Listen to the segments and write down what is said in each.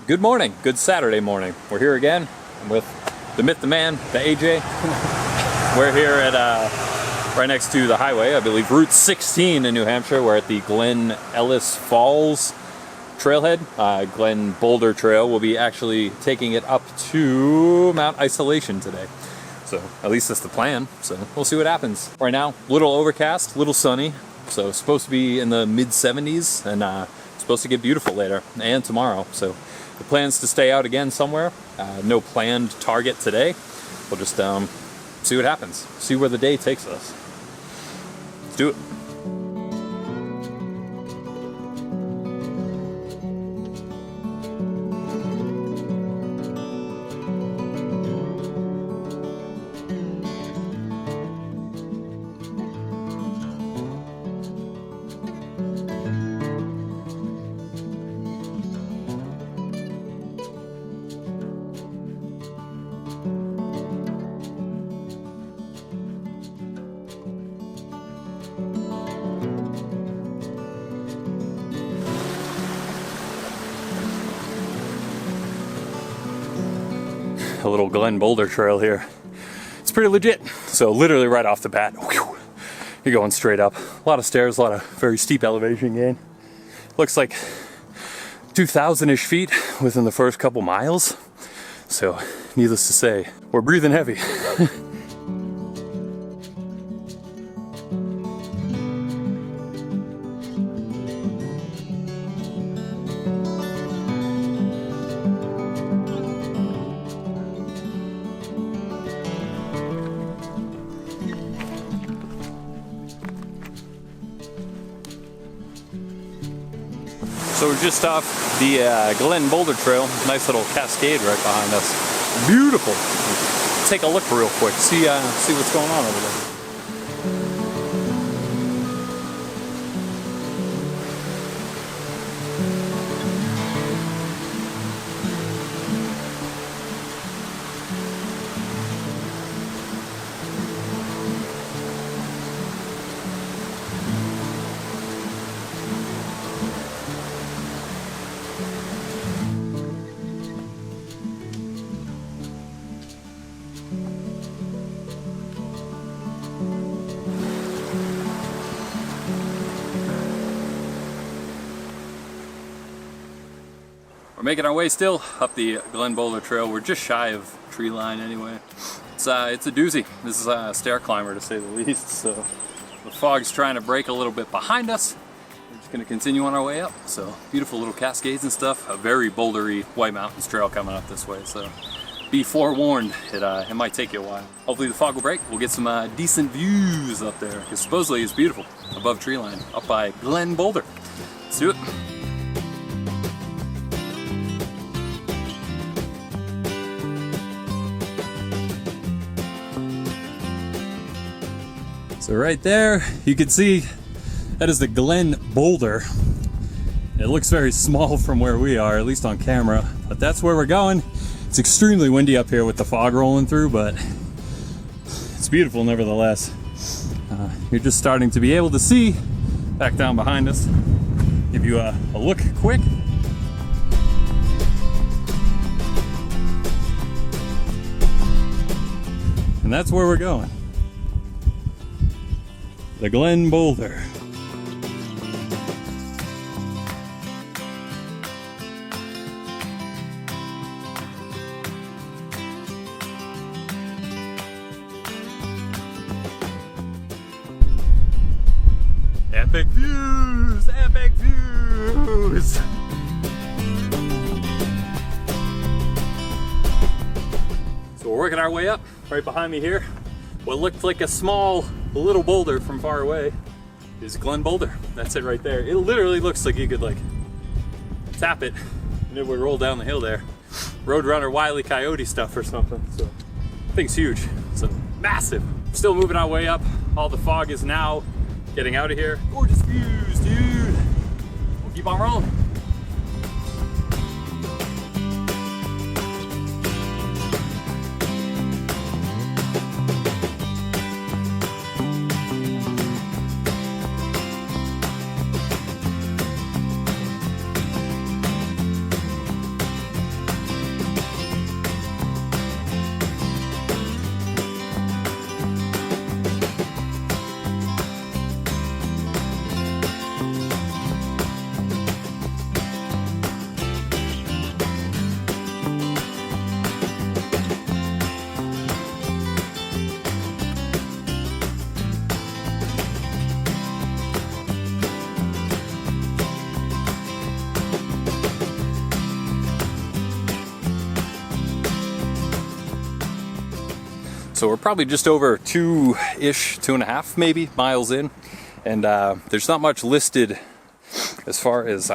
Good morning, good Saturday morning. We're here again with the myth, the man, the AJ. We're here at right next to the highway, I believe Route 16 in New Hampshire. We're at the Glen Ellis Falls Trailhead, Glen Boulder Trail. We'll be actually taking it up to Mount Isolation today. So at least that's the plan, so we'll see what happens. Right now, little overcast, little sunny, so it's supposed to be in the mid-70s and supposed to get beautiful later and tomorrow. So the plan's to stay out again somewhere. No planned target today. We'll just see what happens. See where the day takes us. Let's do it. A little Glen Boulder Trail here. It's pretty legit. So literally right off the bat, whew, you're going straight up. A lot of stairs, a lot of very steep elevation gain. Looks like 2,000-ish feet within the first couple miles. So needless to say, we're breathing heavy. So we're just off the Glen Boulder Trail. Nice little cascade right behind us. Beautiful. Take a look real quick. See what's going on over there. We're making our way still up the Glen Boulder Trail. We're just shy of tree line anyway. It's a doozy. This is a stair climber to say the least. So the fog's trying to break a little bit behind us. We're just gonna continue on our way up. So beautiful little cascades and stuff. A very bouldery White Mountains trail coming up this way. So be forewarned, it might take you a while. Hopefully the fog will break. We'll get some decent views up there because supposedly it's beautiful above tree line up by Glen Boulder. Let's do it. So right there, you can see that is the Glen Boulder. It looks very small from where we are, at least on camera, but that's where we're going. It's extremely windy up here with the fog rolling through, but it's beautiful nevertheless. You're just starting to be able to see back down behind us. Give you a look quick. And that's where we're going. The Glen Boulder. Epic views! Epic views! So we're working our way up. Right behind me here, what looked like a small little boulder from far away is Glen Boulder. That's it right there. It literally looks like you could like tap it and it would roll down the hill there. Roadrunner Wile E. Coyote stuff or something. So thing's huge. So massive. Still moving our way up. All the fog is now getting out of here. Gorgeous views, dude. We'll keep on rolling. So we're probably just over 2.5 maybe miles in, and there's not much listed as far as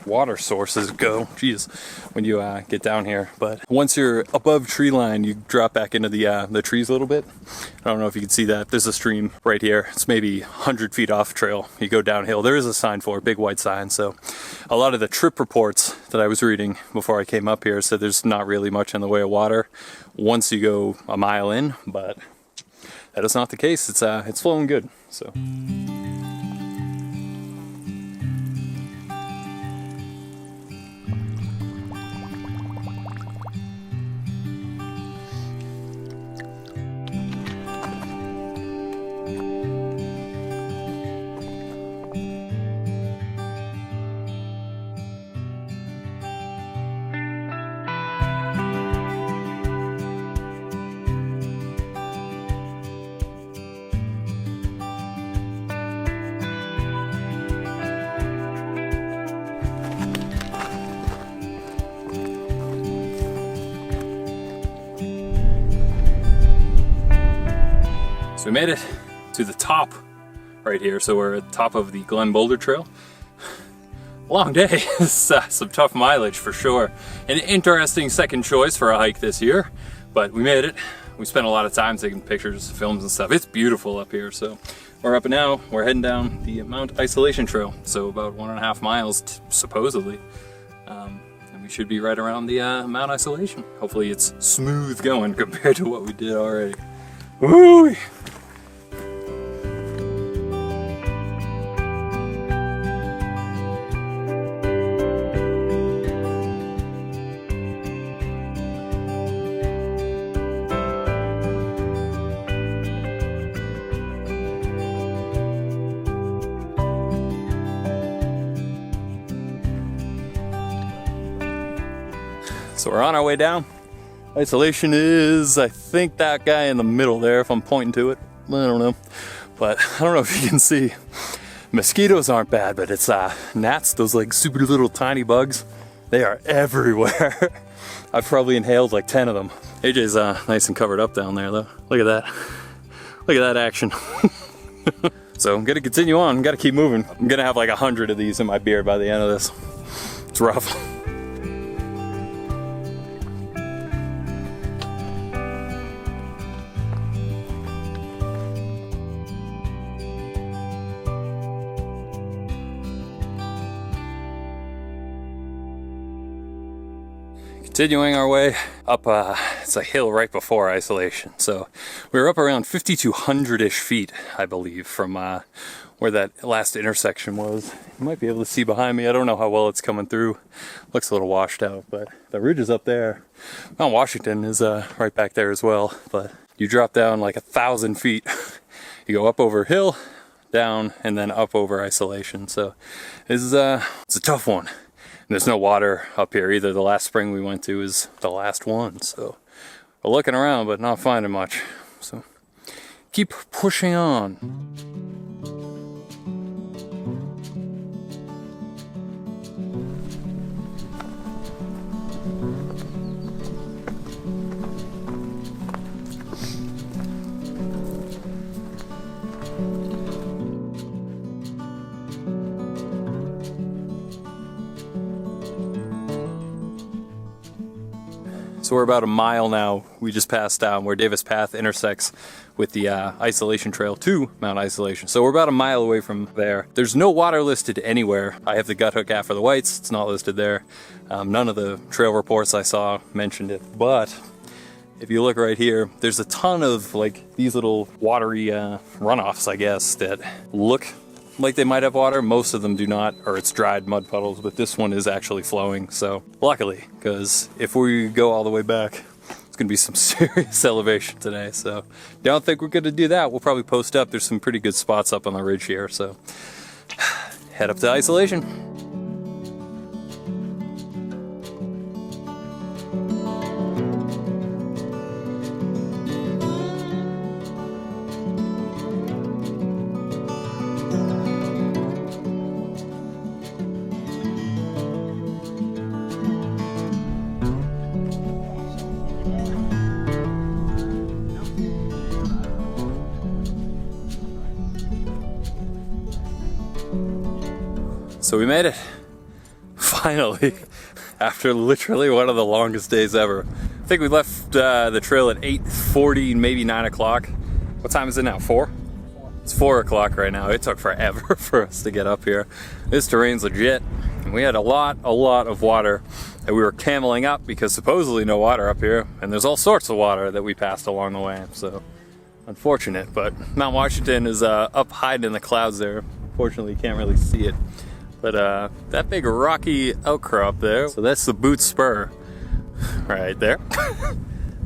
water sources go. Jeez, when you get down here. But once you're above tree line, you drop back into the trees a little bit. I don't know if you can see that. There's a stream right here. It's maybe 100 feet off trail. You go downhill. There is a sign for it, big white sign. So a lot of the trip reports that I was reading before I came up here said there's not really much in the way of water once you go a mile in, but that is not the case. It's flowing good. So. So we made it to the top right here. So we're at the top of the Glen Boulder Trail. Long day, some tough mileage for sure. An interesting second choice for a hike this year, but we made it. We spent a lot of time taking pictures, films and stuff. It's beautiful up here. So we're up and now, we're heading down the Mount Isolation Trail. So about 1.5 miles supposedly. And we should be right around the Mount Isolation. Hopefully it's smooth going compared to what we did already. Woo! So we're on our way down. Isolation is, I think, that guy in the middle there, if I'm pointing to it. I don't know. But I don't know if you can see. Mosquitoes aren't bad, but it's gnats, those like super little tiny bugs. They are everywhere. I've probably inhaled like 10 of them. AJ's nice and covered up down there though. Look at that. Look at that action. So I'm gonna continue on, I'm gotta keep moving. I'm gonna have like 100 of these in my beard by the end of this. It's rough. Continuing our way up, it's a hill right before Isolation. So we were up around 5,200-ish feet, I believe, from where that last intersection was. You might be able to see behind me. I don't know how well it's coming through. Looks a little washed out, but the ridge is up there. Mount Washington is right back there as well. But you drop down like 1,000 feet. You go up over hill, down, and then up over Isolation. So it's a tough one. There's no water up here either. The last spring we went to is the last one. So we're looking around but not finding much. So keep pushing on. So we're about a mile now. We just passed down where Davis Path intersects with the Isolation Trail to Mount Isolation. So we're about a mile away from there. There's no water listed anywhere. I have the gut hook app for the whites. It's not listed there. None of the trail reports I saw mentioned it. But if you look right here, there's a ton of like these little watery runoffs, I guess, that look like they might have water. Most of them do not, or it's dried mud puddles, but this one is actually flowing. So luckily, because if we go all the way back, it's gonna be some serious elevation today. So don't think we're gonna do that. We'll probably post up. There's some pretty good spots up on the ridge here. So head up to Isolation. So we made it. Finally. After literally one of the longest days ever. I think we left the trail at 8:40, maybe 9 o'clock. What time is it now? 4? It's 4 o'clock right now. It took forever for us to get up here. This terrain's legit. And we had a lot of water that we were cameling up because supposedly no water up here. And there's all sorts of water that we passed along the way. So unfortunate, but Mount Washington is up high in the clouds there. Fortunately, you can't really see it. But that big rocky outcrop there, so that's the Boot Spur right there.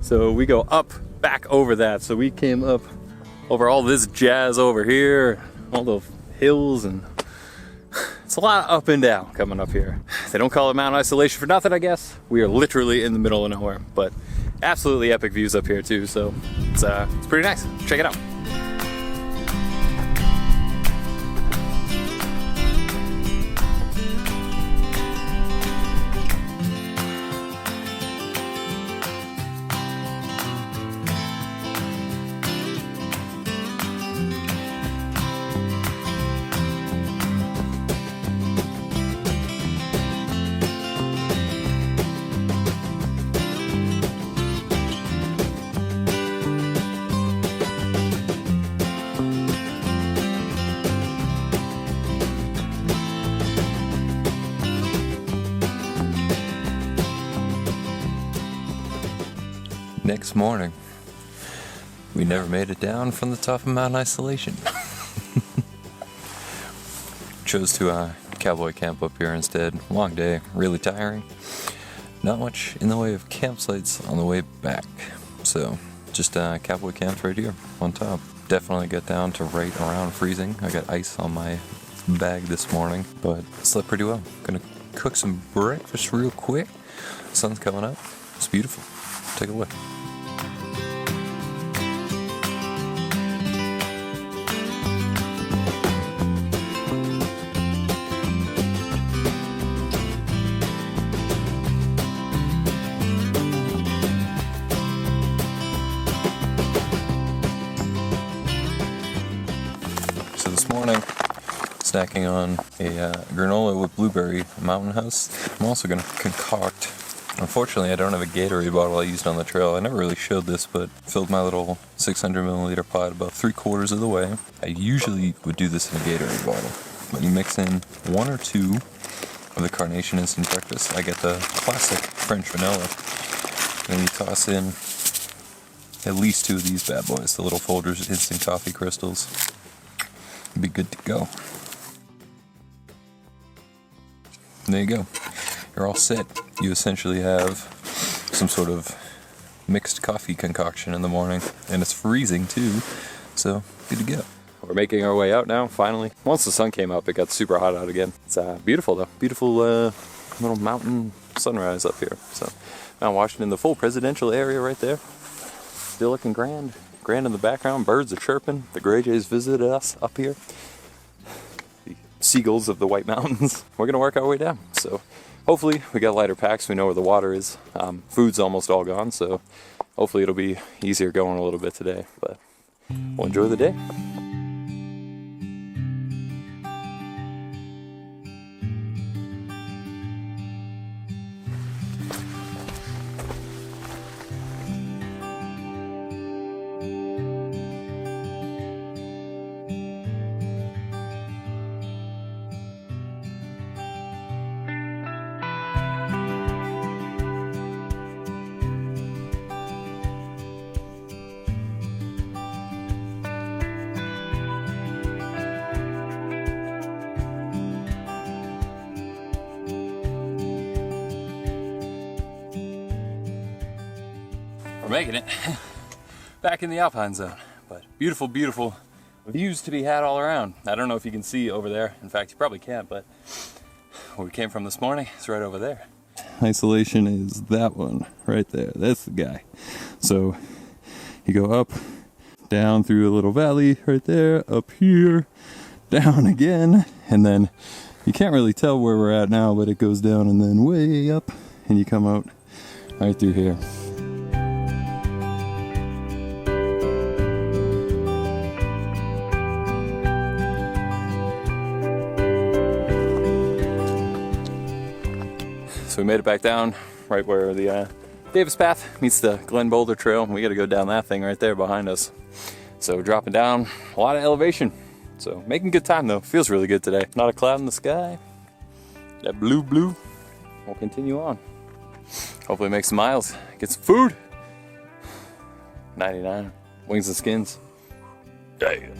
So we go up, back over that. So we came up over all this jazz over here, all the hills, and it's a lot of up and down coming up here. They don't call it Mount Isolation for nothing, I guess. We are literally in the middle of nowhere, but absolutely epic views up here too, so it's pretty nice. Check it out. Next morning, we never made it down from the top of Mount Isolation. Chose to cowboy camp up here instead. Long day, really tiring. Not much in the way of campsites on the way back. So, just cowboy camps right here on top. Definitely got down to right around freezing. I got ice on my bag this morning, but slept pretty well. Gonna cook some breakfast real quick. Sun's coming up. It's beautiful. Take a look. So this morning, snacking on a granola with blueberry Mountain House. I'm also going to concoct. Unfortunately, I don't have a Gatorade bottle I used on the trail. I never really showed this, but filled my little 600 milliliter pot about 3/4 of the way. I usually would do this in a Gatorade bottle, but you mix in 1 or 2 of the Carnation Instant Breakfast. I get the classic French vanilla. Then you toss in at least 2 of these bad boys, the little Folgers Instant Coffee Crystals. Be good to go. There you go. You're all set. You essentially have some sort of mixed coffee concoction in the morning, and it's freezing too, so good to go. We're making our way out now, finally. Once the sun came up, it got super hot out again. It's beautiful though. Beautiful little mountain sunrise up here. So Mount Washington, the full presidential area right there. Still looking grand. Grand in the background. Birds are chirping. The Gray Jays visited us up here. The seagulls of the White Mountains. We're gonna work our way down. So hopefully we got lighter packs. We know where the water is. Food's almost all gone, so hopefully it'll be easier going a little bit today. But we'll enjoy the day. We're making it back in the Alpine zone, but beautiful, beautiful views to be had all around. I don't know if you can see over there. In fact, you probably can't, but where we came from this morning, it's right over there. Isolation is that one right there. That's the guy. So you go up, down through a little valley right there, up here, down again, and then you can't really tell where we're at now, but it goes down and then way up, and you come out right through here. we made it back down right where the Davis Path meets the Glen Boulder Trail. We got to go down that thing right there behind us. So dropping down a lot of elevation. So making good time though. Feels really good today. Not a cloud in the sky. That blue. We'll continue on. Hopefully make some miles. Get some food. 99. Wings and skins. Damn.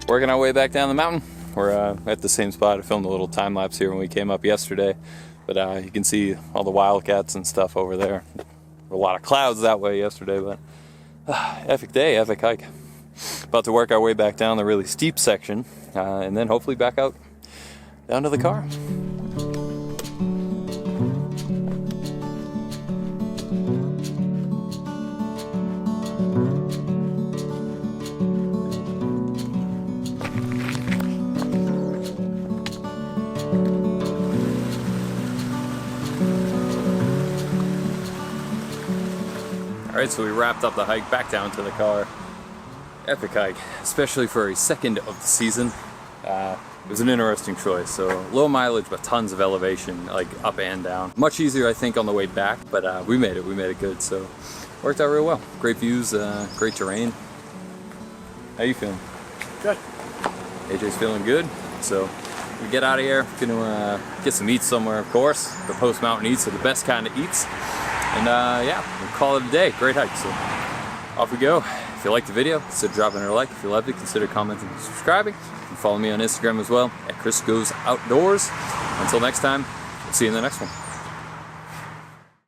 Working our way back down the mountain. We're at the same spot. I filmed a little time lapse here when we came up yesterday, but you can see all the wildcats and stuff over there. A lot of clouds that way yesterday, but epic day, epic hike. About to work our way back down the really steep section, and then hopefully back out down to the car. Alright, so we wrapped up the hike back down to the car. Epic hike, especially for a second of the season. It was an interesting choice. So low mileage, but tons of elevation, like up and down. Much easier, I think, on the way back, but we made it good. So worked out real well. Great views, great terrain. How you feeling? Good. AJ's feeling good. So we get out of here, gonna get some eats somewhere, of course. The post mountain eats are the best kind of eats. And yeah, we'll call it a day. Great hike. So off we go. If you liked the video, consider dropping a like. If you loved it, consider commenting and subscribing. You can follow me on Instagram as well at Chris Goes Outdoors. Until next time, we'll see you in the next one.